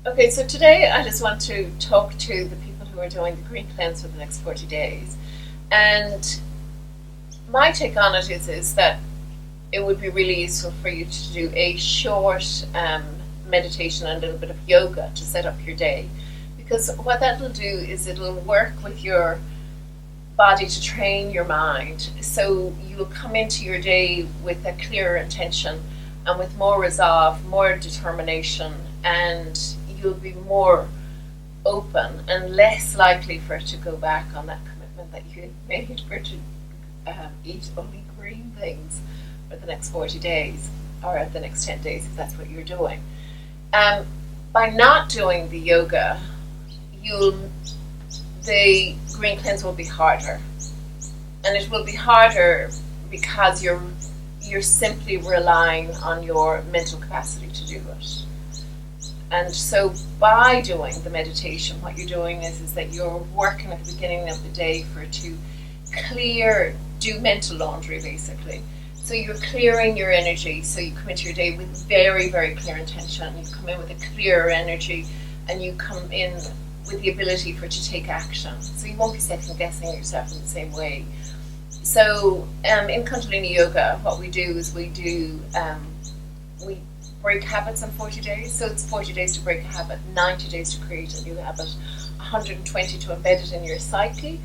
Okay, so today I just want to talk to the people who are doing the green cleanse for the next 40 days. And my take on it is that it would be really useful for you to do a short meditation and a little bit of yoga to set up your day. Because what that'll do is it'll work with your body to train your mind. So you'll come into your day with a clearer intention and with more resolve, more determination, and you'll be more open and less likely for it to go back on that commitment that you made for to eat only green things for the next 40 days or the next 10 days if that's what you're doing. Um, by not doing the yoga, you'll the green cleanse will be harder, and it will be harder because you're simply relying on your mental capacity to do it. And so by doing the meditation, what you're doing is that you're working at the beginning of the day for it to do mental laundry basically. So you're clearing your energy, so you come into your day with very, very clear intention. You come in with a clearer energy, and you come in with the ability for it to take action. So you won't be second guessing yourself in the same way. So in Kundalini Yoga, what we do is we break habits in 40 days. So it's 40 days to break a habit, 90 days to create a new habit, 120 to embed it in your psyche,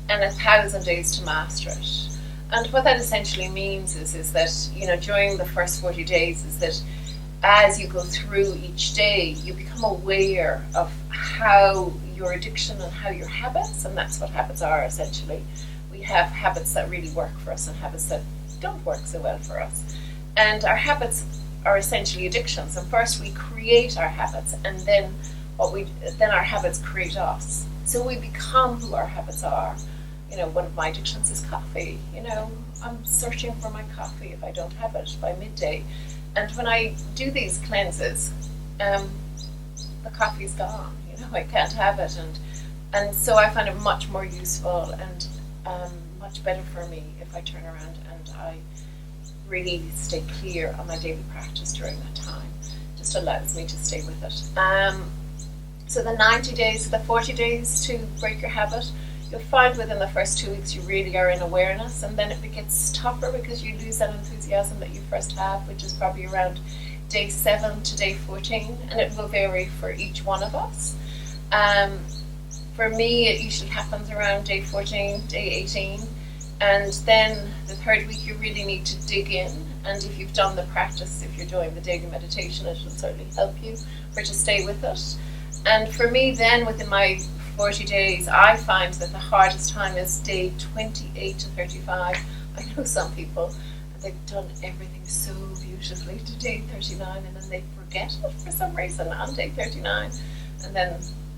and 1,000 days to master it. And what that essentially means is that, during the first 40 days is that as you go through each day, you become aware of how your addiction and how your habits, and that's what habits are essentially. We have habits that really work for us and habits that don't work so well for us. And our habits are essentially addictions. And first we create our habits, and then our habits create us. So we become who our habits are. One of my addictions is coffee. I'm searching for my coffee if I don't have it by midday. And when I do these cleanses, the coffee's gone. I can't have it, and so I find it much more useful and much better for me if I turn around and I really stay clear on my daily practice during that time. Just allows me to stay with it. So the 90 days, the 40 days to break your habit, you'll find within the first 2 weeks you really are in awareness, and then it gets tougher because you lose that enthusiasm that you first have, which is probably around day 7 to day 14, and it will vary for each one of us. For me, it usually happens around day 14, day 18, and then the third week you really need to dig in, and if you've done the practice, if you're doing the daily meditation, it will certainly help you to stay with it. And for me then, within my 40 days, I find that the hardest time is day 28 to 35. I know some people, they've done everything so beautifully to day 39, and then they forget it for some reason on day 39. And then,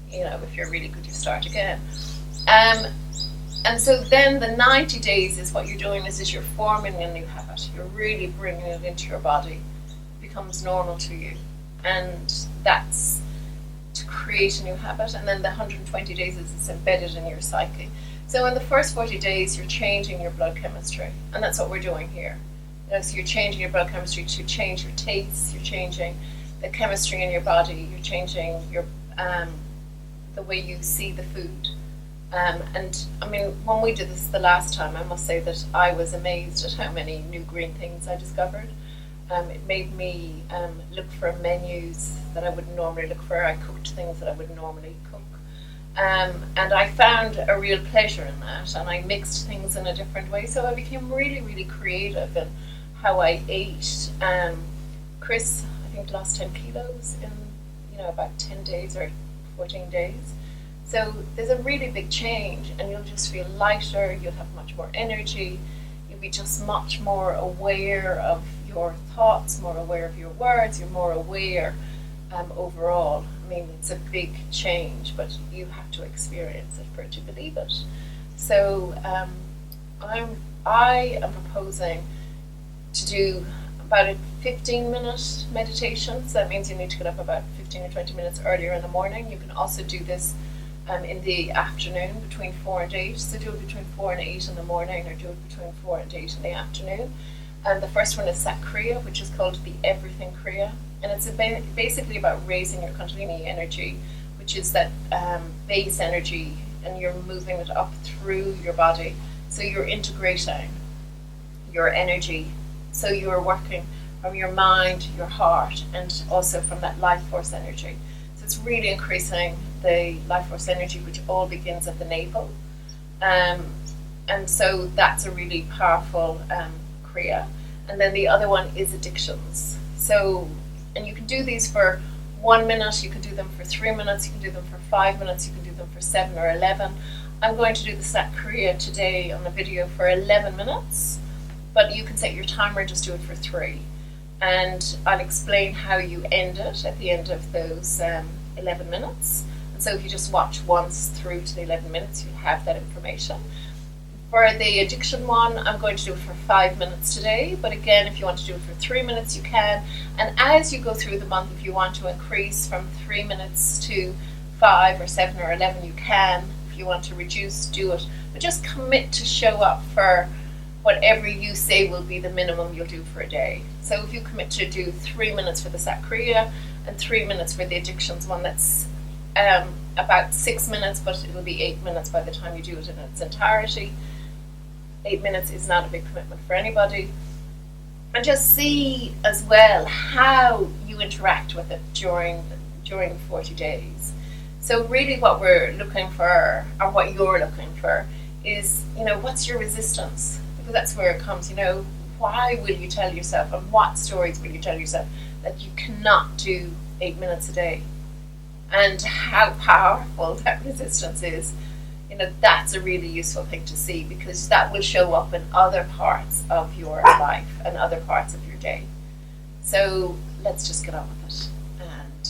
if you're really good, you start again. And so then the 90 days is what you're doing is you're forming a new habit. You're really bringing it into your body. It becomes normal to you. And that's to create a new habit. And then the 120 days is it's embedded in your psyche. So in the first 40 days, you're changing your blood chemistry. And that's what we're doing here. So you're changing your blood chemistry to change your tastes. You're changing the chemistry in your body. You're changing your the way you see the food. And I mean, when we did this the last time, I must say that I was amazed at how many new green things I discovered. It made me look for menus that I wouldn't normally look for. I cooked things that I wouldn't normally cook. And I found a real pleasure in that, and I mixed things in a different way. So I became really, really creative in how I ate. Chris, I think, lost 10 kilos in about 10 days or 14 days. So there's a really big change, and you'll just feel lighter, you'll have much more energy, you'll be just much more aware of your thoughts, more aware of your words, you're more aware overall. I mean, it's a big change, but you have to experience it for it to believe it. So I am proposing to do about a 15-minute meditation. So that means you need to get up about 15 or 20 minutes earlier in the morning. You can also do this in the afternoon between 4 and 8. So do it between 4 and 8 in the morning, or do it between 4 and 8 in the afternoon. And the first one is Sat Kriya, which is called the Everything Kriya. And it's basically about raising your Kundalini energy, which is that base energy, and you're moving it up through your body. So you're integrating your energy. So you're working from your mind, your heart, and also from that life force energy. So it's really increasing the life force energy, which all begins at the navel. And so that's a really powerful Kriya. And then the other one is addictions. So, and you can do these for 1 minute, you can do them for 3 minutes, you can do them for 5 minutes, you can do them for 7 or 11. I'm going to do the Sat Kriya today on the video for 11 minutes, but you can set your timer and just do it for 3. And I'll explain how you end it at the end of those 11 minutes. And so if you just watch once through to the 11 minutes, you'll have that information. For the addiction one, I'm going to do it for 5 minutes today, but again, if you want to do it for 3 minutes, you can. And as you go through the month, if you want to increase from 3 minutes to 5 or 7 or 11, you can. If you want to reduce, do it. But just commit to show up for whatever you say will be the minimum you'll do for a day. So if you commit to do 3 minutes for the Sat Kriya and 3 minutes for the addictions one, that's about 6 minutes, but it will be 8 minutes by the time you do it in its entirety. 8 minutes is not a big commitment for anybody. And just see as well how you interact with it during 40 days. So really what we're looking for, or what you're looking for, is, what's your resistance? Because that's where it comes, why will you tell yourself, and what stories will you tell yourself that you cannot do 8 minutes a day? And how powerful that resistance is. That's a really useful thing to see, because that will show up in other parts of your life and other parts of your day. So let's just get on with it,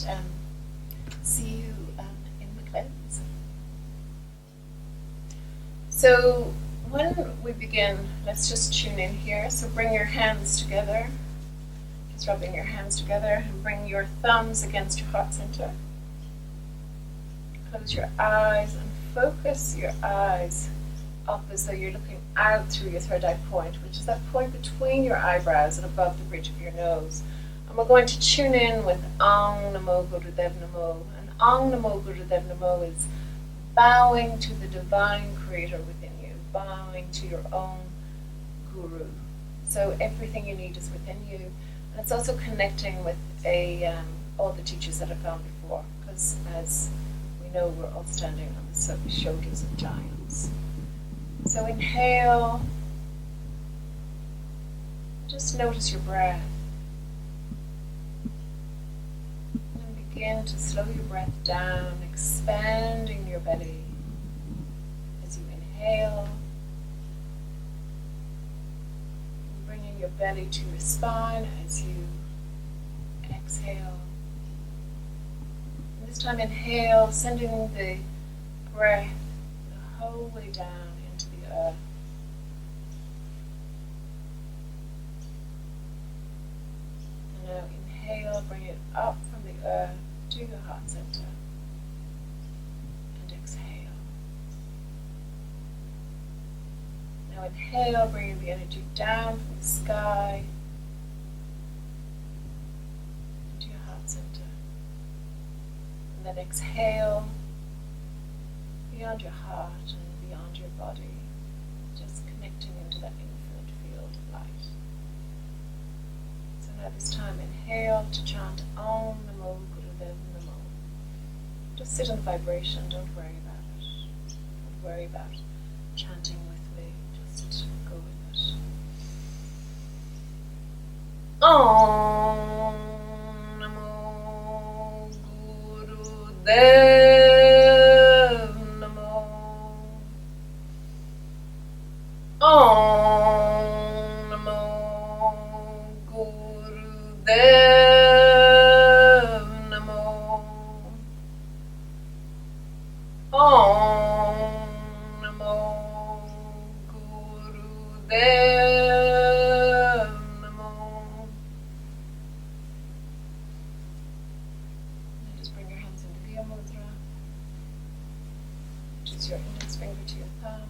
and see you in the cleanse. So when we begin, let's just tune in here. So bring your hands together, just rubbing your hands together, and bring your thumbs against your heart center. Close your eyes and focus your eyes up as though you're looking out through your third eye point, which is that point between your eyebrows and above the bridge of your nose. And we're going to tune in with Om Namo Gurudev Namo. And Om Namo Gurudev Namo is bowing to the divine creator within you, bowing to your own guru. So everything you need is within you. And it's also connecting with all the teachers that have gone before, because as we know, we're all standing on the shoulders of giants. So inhale. Just notice your breath. And begin to slow your breath down, expanding your belly as you inhale. And bringing your belly to your spine as you exhale. This time inhale, sending the breath the whole way down into the earth. And now inhale, bring it up from the earth to your heart center. And exhale. Now inhale, bringing the energy down from the sky into your heart center. Then exhale beyond your heart and beyond your body, just connecting into that infinite field of light. So now this time inhale to chant Om Namo Gurudev Namo. Just sit in the vibration, don't worry about it. Don't worry about chanting with me, just go with it. Om Dev Namo. Om Namo Gurudev Namo. Om Namo Gurudev Namo. Just bring your hands into Diya Mudra. Just your index finger to your thumb.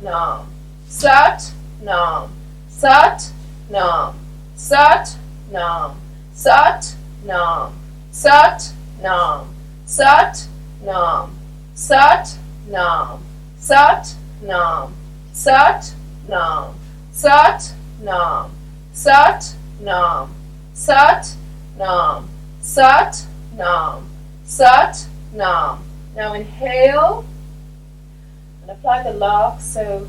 Nam. Sat Nam. Sat Nam. Sat Nam. Sat Nam. Sat Nam. Sat Nam. Sat Nam. Sat Nam. Sat Nam. Sat Nam. Sat Nam. Sat Nam. Sat Nam. Sat Nam. Now inhale and apply the lock. So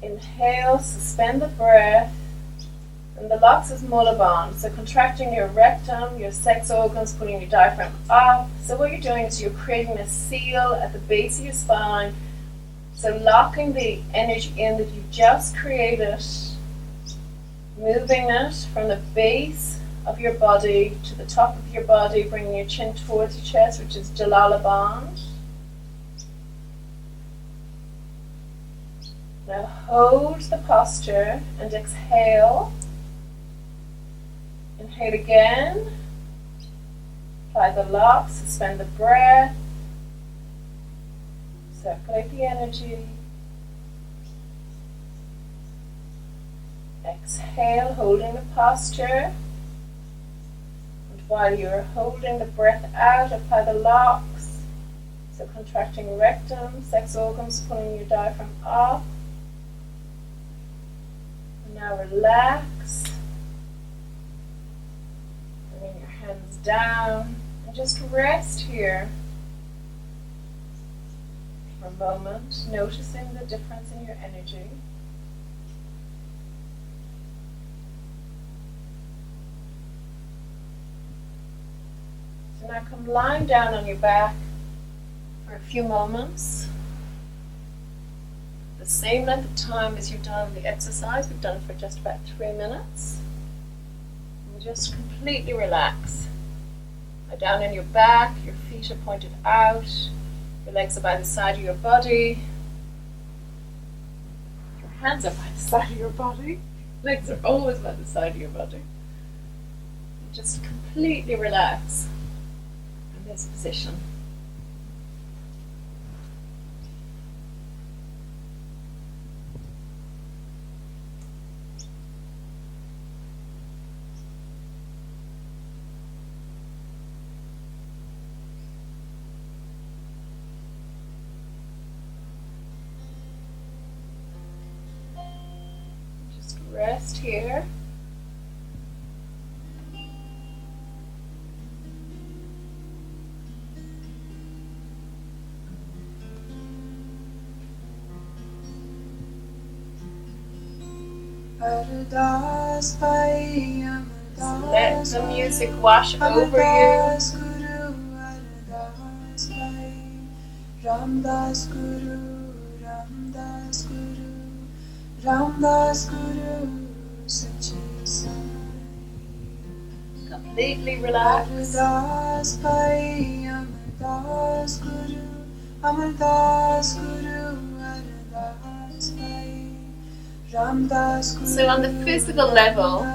inhale, suspend the breath. And the locks is Mula Bandha. So contracting your rectum, your sex organs, putting your diaphragm up. So what you're doing is you're creating a seal at the base of your spine. So locking the energy in that you just created, moving it from the base of your body to the top of your body, bringing your chin towards your chest, which is Jalala Bandha. Now hold the posture and exhale. Inhale again. Apply the lock, suspend the breath. Circulate the energy. Exhale, holding the posture. And while you're holding the breath out, apply the locks. So contracting rectum, sex organs, pulling your diaphragm up. And now relax. Bringing your hands down. And just rest here for a moment, noticing the difference in your energy. So now come lying down on your back for a few moments. The same length of time as you've done the exercise. We've done it for just about 3 minutes. And just completely relax. Lie down on your back, your feet are pointed out, your legs are by the side of your body, your hands are by the side of your body, legs are always by the side of your body. And just completely relax in this position. Rest here. Let the music wash over you. Ramdas Guru, Ramdas Guru, Ramdas Guru, Sachi Sai. Completely relax. Amardas Pai, Amardas Guru, Amardas Guru, Amardas Pai, Ramdas Guru. So on the physical level,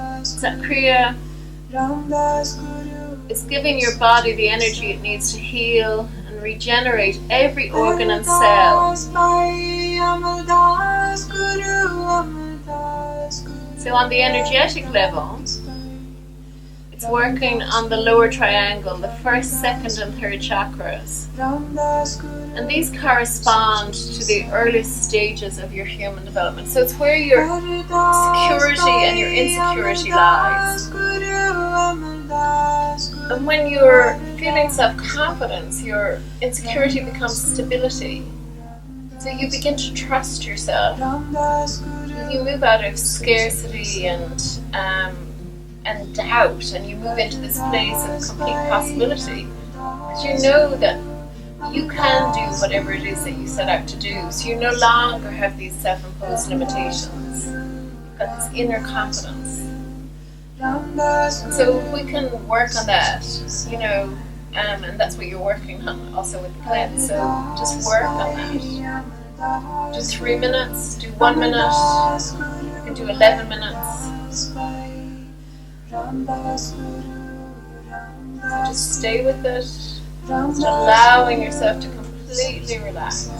Kriya Ramdas Guru is giving your body the energy it needs to heal and regenerate every organ and cell. So on the energetic level, it's working on the lower triangle, the first, second and third chakras. And these correspond to the earliest stages of your human development. So it's where your security and your insecurity lies. And when you're feeling self-confidence, your insecurity becomes stability. So you begin to trust yourself. You move out of scarcity and doubt, and you move into this place of complete possibility. Because you know that you can do whatever it is that you set out to do. So you no longer have these self-imposed limitations. You've got this inner confidence. And so we can work on that, you know, and that's what you're working on also with the cleanse. So just work on that. Do 3 minutes, do 1 minute, you can do 11 minutes. So just stay with it, just allowing yourself to completely relax.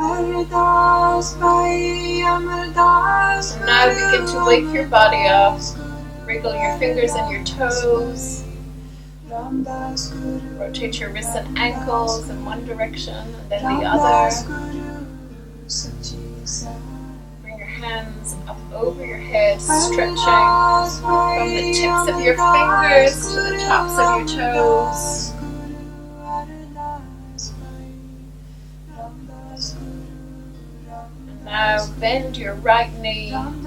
Ardas Pai, Amardas And now begin to wake your body up. Wriggle your fingers and your toes. Ramdas Guru, Rotate your wrists and ankles in one direction and then the Ramdas other. Guru, Sachi Sai. Bring your hands up over your head, stretching from the tips of your fingers to the tops of your toes. And now bend your right knee and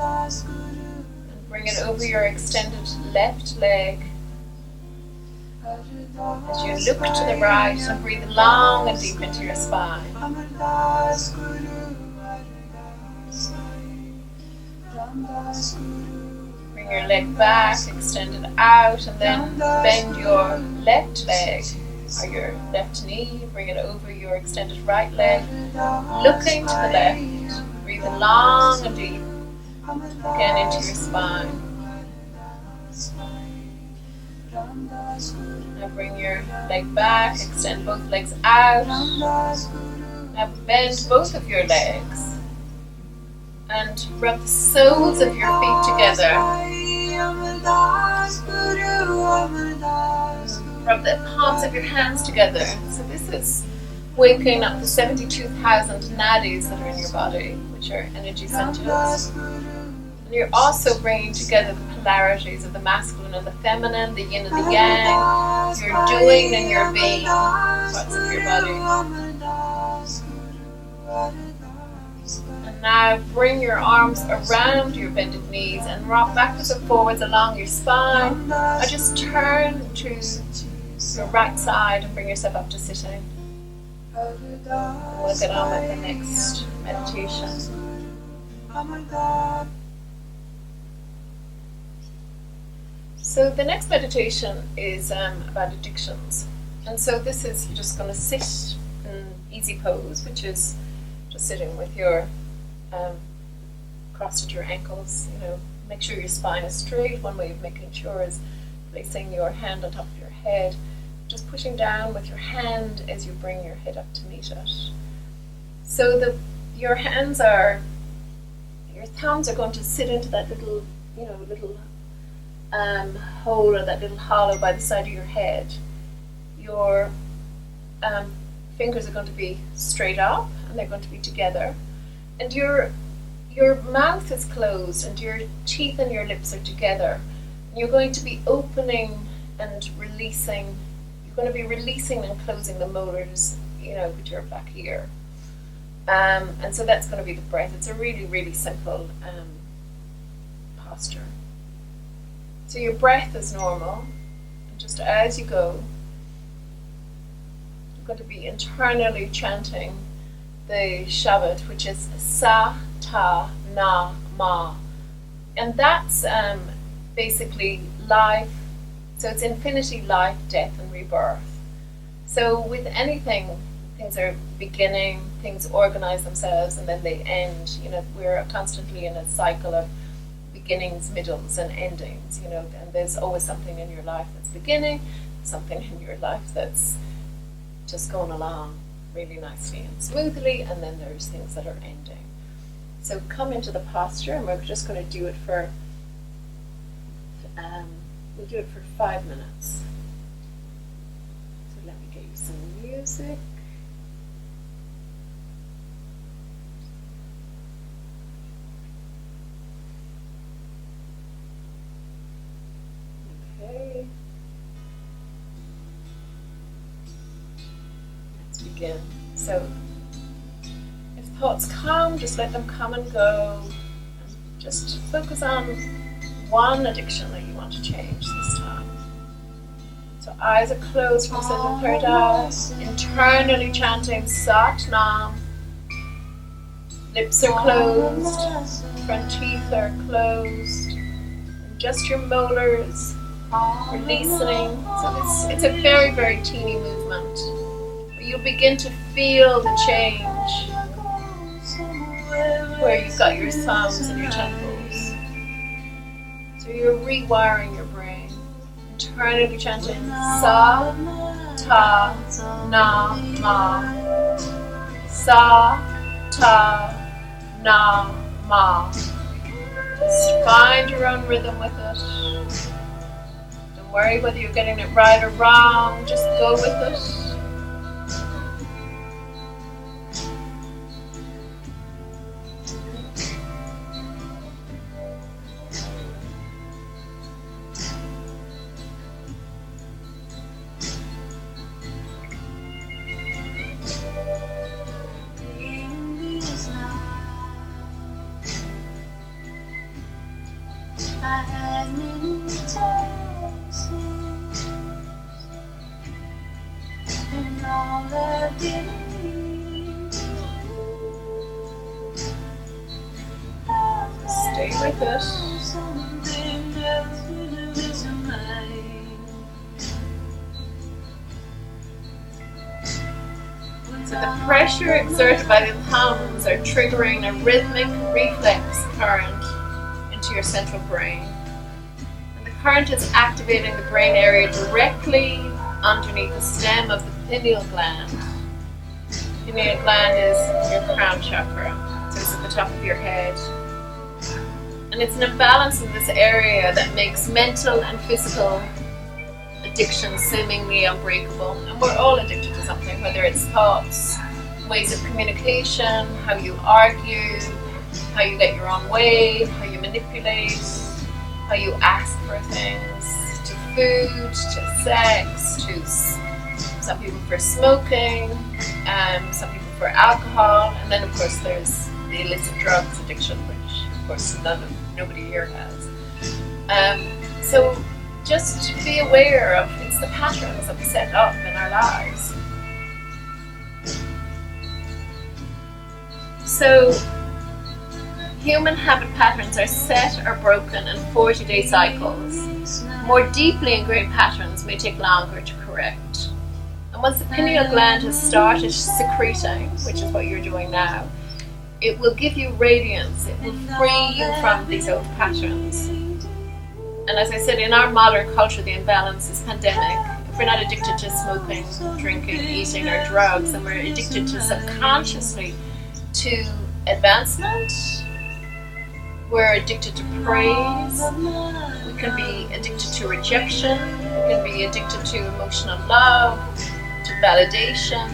bring it over your extended left leg. As you look to the right and breathe long and deep into your spine. Bring your leg back, extend it out, and then bend your left leg or your left knee. Bring it over your extended right leg, looking to the left. Breathe long and deep again into your spine. Now bring your leg back, extend both legs out. Now bend both of your legs and rub the soles of your feet together. Rub the palms of your hands together. So this is waking up the 72,000 nadis that are in your body, which are energy centers. And you're also bringing together the polarities of the masculine and the feminine, the yin and the yang, your doing and your being, parts of your body. And now bring your arms around your bended knees and rock backwards and forwards along your spine. Now just turn to your right side and bring yourself up to sitting. And we'll get on with the next meditation. So the next meditation is about addictions. And so this is, you're just going to sit in easy pose, which is just sitting with your crossed at your ankles. You know, make sure your spine is straight. One way of making sure is placing your hand on top of your head, just pushing down with your hand as you bring your head up to meet it. So your hands are, your thumbs are going to sit into that little, little hole or that little hollow by the side of your head. Your fingers are going to be straight up and they're going to be together, and your mouth is closed and your teeth and your lips are together. And you're going to be opening and releasing. You're going to be releasing and closing the molars, which are back here. And so that's going to be the breath. It's a really, really simple posture. So your breath is normal, and just as you go, you're going to be internally chanting the Shabad, which is Sa, Ta, Na, Ma. And that's basically life. So it's infinity, life, death, and rebirth. So with anything, things are beginning, things organize themselves, and then they end. We're constantly in a cycle of beginnings, middles, and endings, and there's always something in your life that's beginning, something in your life that's just going along really nicely and smoothly, and then there's things that are ending. So come into the posture, and we're just going to do it for, we'll do it for 5 minutes. So let me get you some music. Okay. Let's begin. So, if thoughts come, just let them come and go. And just focus on one addiction that you want to change this time. So eyes are closed from the third eye, internally chanting Sat Nam. Lips are closed, front teeth are closed, and just your molars releasing. So it's a very, very teeny movement. You'll begin to feel the change where you've got your thumbs and your temples. So you're rewiring your brain, internally chanting Sa, Ta, Na, Ma. Sa, ta, na, ma. Just find your own rhythm with it. Don't worry whether you're getting it right or wrong, just go with it. I had many chances, and all I did Stay with it. something else with mine. So the pressure exerted by the thumbs are triggering a rhythmic reflex current into your central brain. And the current is activating the brain area directly underneath the stem of the pineal gland. The pineal gland is your crown chakra, so it's at the top of your head. And it's an imbalance in this area that makes mental and physical addiction seemingly unbreakable. And we're all addicted to something, whether it's thoughts, ways of communication, how you argue, how you get your own way, how you manipulate, how you ask for things, to food, to sex, to some people for smoking, some people for alcohol, and then of course there's the illicit drugs addiction, which of course nobody here has. So just be aware of it's the patterns that we set up in our lives. So human habit patterns are set or broken in 40-day cycles. More deeply ingrained patterns may take longer to correct. And once the pineal gland has started secreting, which is what you're doing now, it will give you radiance. It will free you from these old patterns. And as I said, in our modern culture, the imbalance is pandemic. If we're not addicted to smoking, drinking, eating, or drugs, and we're addicted to subconsciously to advancement, we're addicted to praise, we can be addicted to rejection, we can be addicted to emotional love, to validation.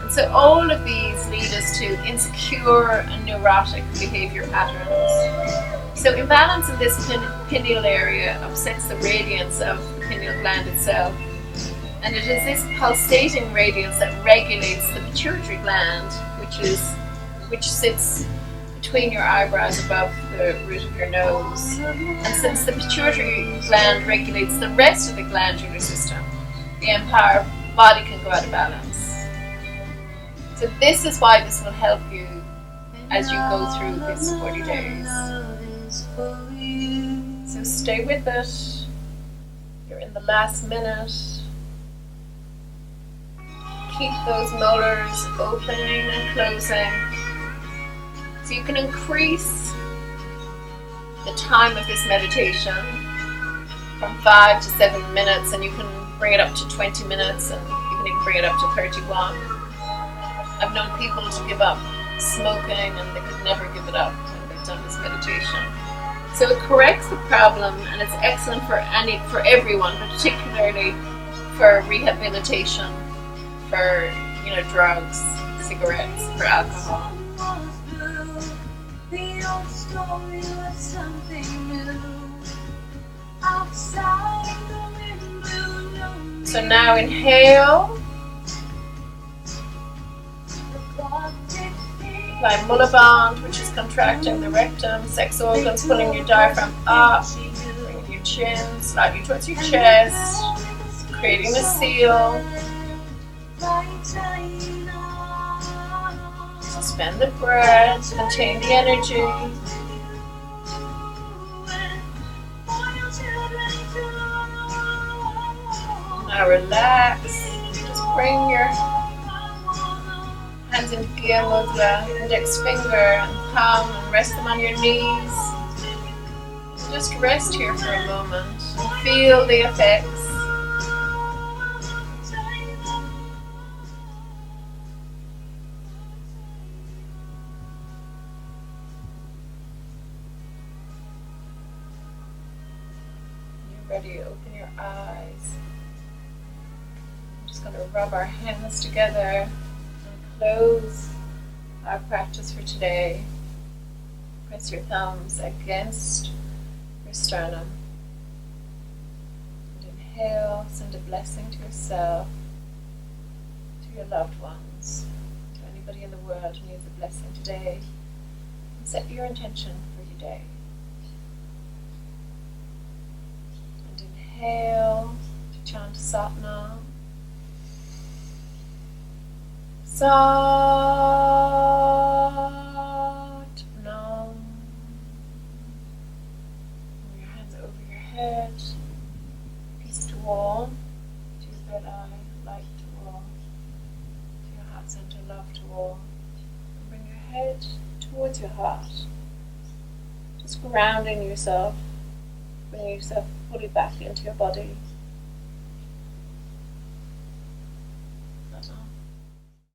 And so all of these lead us to insecure and neurotic behavior patterns. So imbalance in this pineal area upsets the radiance of the pineal gland itself. And it is this pulsating radiance that regulates the pituitary gland, which sits between your eyebrows above the root of your nose. And since the pituitary gland regulates the rest of the glandular system, the entire body can go out of balance. So this is why this will help you as you go through these 40 days. So stay with it. You're in the last minute. Keep those molars opening and closing. So you can increase the time of this meditation from 5 to 7 minutes, and you can bring it up to 20 minutes, and you can even bring it up to 31. I've known people to give up smoking and they could never give it up when they've done this meditation. So it corrects the problem, and it's excellent for everyone, but particularly for rehabilitation, for drugs, cigarettes, for alcohol. So now inhale. Apply Mullaband, which is contracting the rectum, sex organs, pulling your diaphragm up, bringing your chin slightly towards your chest, creating a seal. Suspend the breath, contain the energy. Now relax. Just bring your hands into Gya Mudra, index finger and thumb, and rest them on your knees. Just rest here for a moment and feel the effects. Ready, open your eyes. I'm just going to rub our hands together and close our practice for today. Press your thumbs against your sternum. And inhale, send a blessing to yourself, to your loved ones, to anybody in the world who needs a blessing today. And set your intention for your day. And inhale to chant Satnam. Satnam. Your hands over your head. Peace to all. To your third eye. Light to all. To your heart center. Love to all. And bring your head towards your heart. Just grounding yourself. Bringing yourself fully back into your body. Satnam.